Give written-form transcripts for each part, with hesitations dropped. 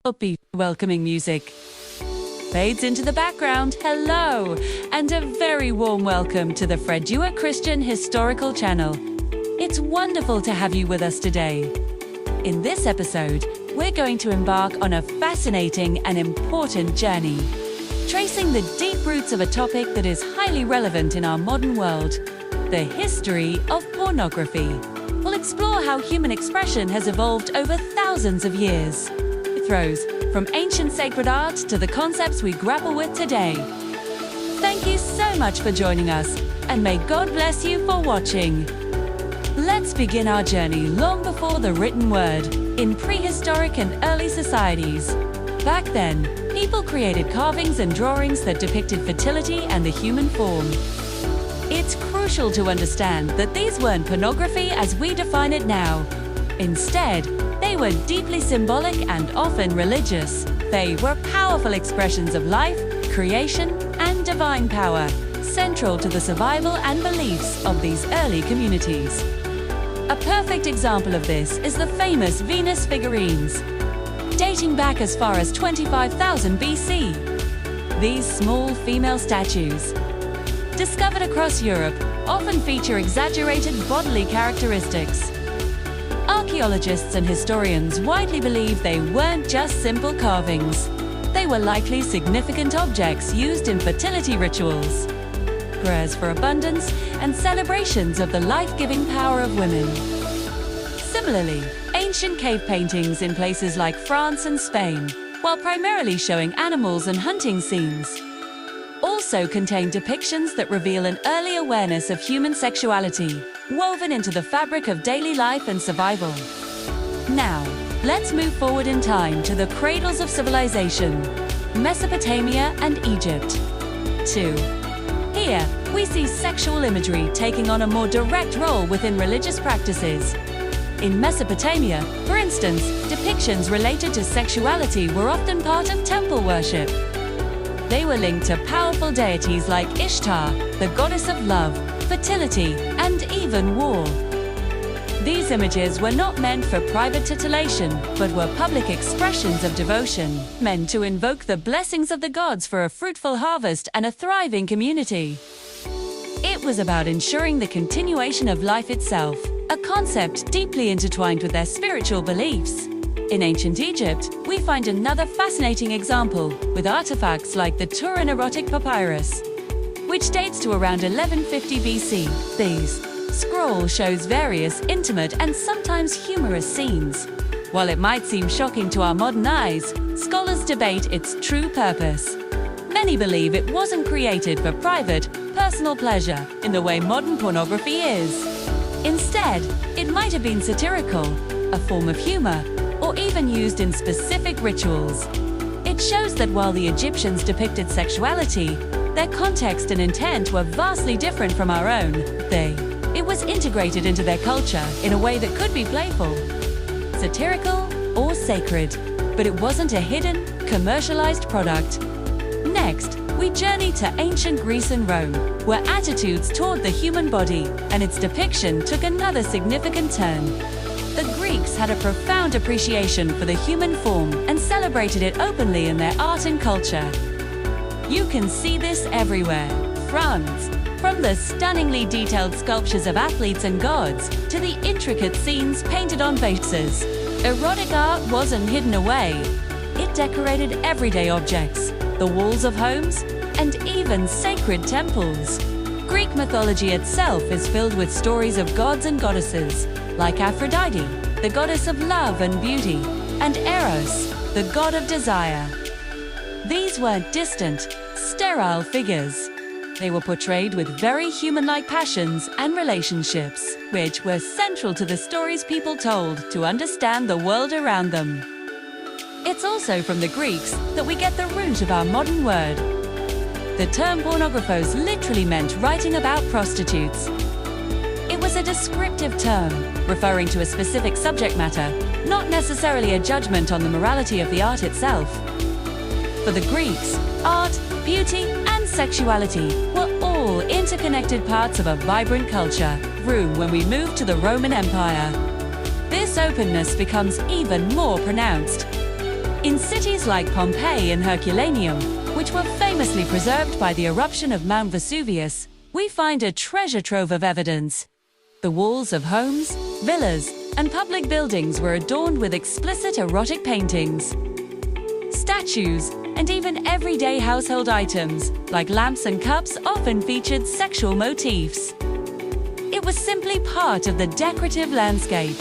Upbeat, welcoming music fades into the background. Hello, and a very warm welcome to the Fredua Christian Historical Channel. It's wonderful to have you with us today. In this episode, we're going to embark on a fascinating and important journey, tracing the deep roots of a topic that is highly relevant in our modern world, the history of pornography. We'll explore how human expression has evolved over thousands of years. It throws from ancient sacred art to the concepts we grapple with today. Thank you so much for joining us, and may God bless you for watching. Let's begin our journey long before the written word, in prehistoric and early societies. Back then, people created carvings and drawings that depicted fertility and the human form. It's crucial to understand that these weren't pornography as we define it now. Instead, they were deeply symbolic and often religious. They were powerful expressions of life, creation, and divine power, central to the survival and beliefs of these early communities. A perfect example of this is the famous Venus figurines, dating back as far as 25,000 BC. These small female statues, discovered across Europe, often feature exaggerated bodily characteristics. Archaeologists and historians widely believe they weren't just simple carvings. They were likely significant objects used in fertility rituals, prayers for abundance, and celebrations of the life-giving power of women. Similarly, ancient cave paintings in places like France and Spain, while primarily showing animals and hunting scenes, also contain depictions that reveal an early awareness of human sexuality, woven into the fabric of daily life and survival. Now, let's move forward in time to the cradles of civilization, Mesopotamia and Egypt. 2. Here, we see sexual imagery taking on a more direct role within religious practices. In Mesopotamia, for instance, depictions related to sexuality were often part of temple worship. They were linked to powerful deities like Ishtar, the goddess of love, fertility, and even war. These images were not meant for private titillation, but were public expressions of devotion, meant to invoke the blessings of the gods for a fruitful harvest and a thriving community. It was about ensuring the continuation of life itself, a concept deeply intertwined with their spiritual beliefs. In ancient Egypt, we find another fascinating example with artifacts like the Turin erotic papyrus, which dates to around 1150 BC. This scroll shows various intimate and sometimes humorous scenes. While it might seem shocking to our modern eyes, scholars debate its true purpose. Many believe it wasn't created for private, personal pleasure in the way modern pornography is. Instead, it might have been satirical, a form of humor, or even used in specific rituals. It shows that while the Egyptians depicted sexuality, their context and intent were vastly different from our own. It was integrated into their culture in a way that could be playful, satirical, or sacred, but it wasn't a hidden, commercialized product. Next, we journey to ancient Greece and Rome, where attitudes toward the human body and its depiction took another significant turn. The Greeks had a profound appreciation for the human form and celebrated it openly in their art and culture. You can see this everywhere. From the stunningly detailed sculptures of athletes and gods to the intricate scenes painted on vases, erotic art wasn't hidden away. It decorated everyday objects, the walls of homes, and even sacred temples. Greek mythology itself is filled with stories of gods and goddesses, like Aphrodite, the goddess of love and beauty, and Eros, the god of desire. These weren't distant, sterile figures. They were portrayed with very human-like passions and relationships, which were central to the stories people told to understand the world around them. It's also from the Greeks that we get the root of our modern word. The term pornographos literally meant writing about prostitutes. It was a descriptive term, referring to a specific subject matter, not necessarily a judgment on the morality of the art itself. For the Greeks, art, beauty, and sexuality were all interconnected parts of a vibrant culture. When we move to the Roman Empire, this openness becomes even more pronounced. In cities like Pompeii and Herculaneum, which were famously preserved by the eruption of Mount Vesuvius, we find a treasure trove of evidence. The walls of homes, villas, and public buildings were adorned with explicit erotic paintings. Statues, and even everyday household items, like lamps and cups, often featured sexual motifs. It was simply part of the decorative landscape.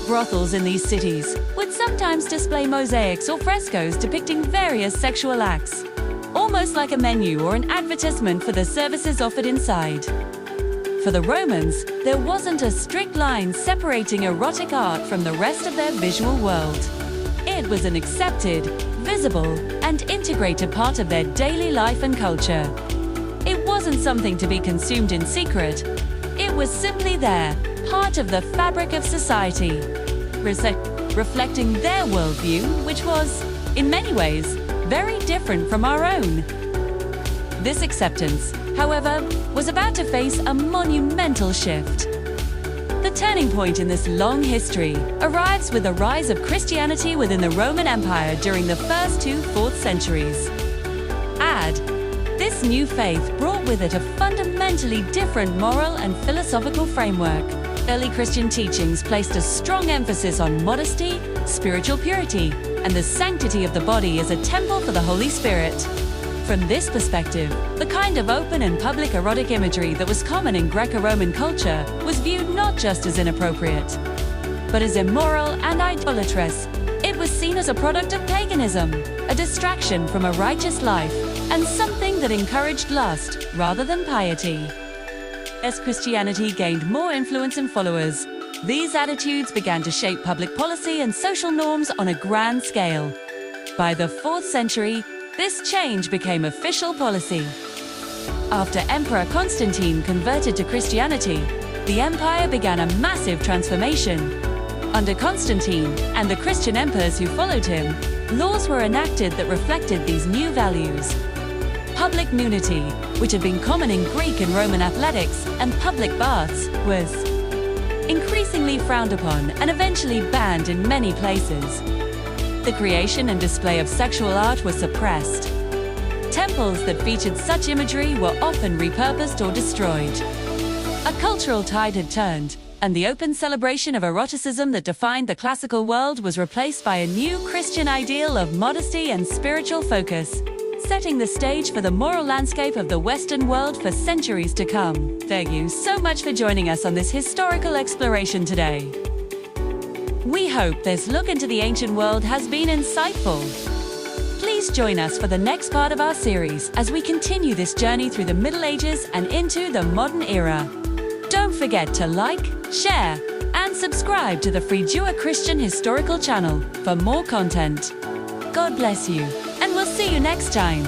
Brothels in these cities would sometimes display mosaics or frescoes depicting various sexual acts, almost like a menu or an advertisement for the services offered inside. For the Romans, there wasn't a strict line separating erotic art from the rest of their visual world. It was an accepted, visible, and integrated part of their daily life and culture. It wasn't something to be consumed in secret. It was simply there, part of the fabric of society, reflecting their worldview, which was, in many ways, very different from our own. This acceptance, however, was about to face a monumental shift. The turning point in this long history arrives with the rise of Christianity within the Roman Empire during the first 2 4th centuries. This new faith brought with it a fundamentally different moral and philosophical framework. Early Christian teachings placed a strong emphasis on modesty, spiritual purity, and the sanctity of the body as a temple for the Holy Spirit. From this perspective, the kind of open and public erotic imagery that was common in Greco-Roman culture was viewed not just as inappropriate, but as immoral and idolatrous. It was seen as a product of paganism, a distraction from a righteous life, and something that encouraged lust rather than piety. As Christianity gained more influence and followers, these attitudes began to shape public policy and social norms on a grand scale. By the 4th century, this change became official policy. After Emperor Constantine converted to Christianity, the empire began a massive transformation. Under Constantine and the Christian emperors who followed him, laws were enacted that reflected these new values. Public nudity, which had been common in Greek and Roman athletics, and public baths, was increasingly frowned upon and eventually banned in many places. The creation and display of sexual art were suppressed. Temples that featured such imagery were often repurposed or destroyed. A cultural tide had turned, and the open celebration of eroticism that defined the classical world was replaced by a new Christian ideal of modesty and spiritual focus, setting the stage for the moral landscape of the Western world for centuries to come. Thank you so much for joining us on this historical exploration today. We hope this look into the ancient world has been insightful. Please join us for the next part of our series as we continue this journey through the Middle Ages and into the modern era. Don't forget to like, share, and subscribe to the Prehistoric Christian Historical channel for more content. God bless you, and we'll see you next time.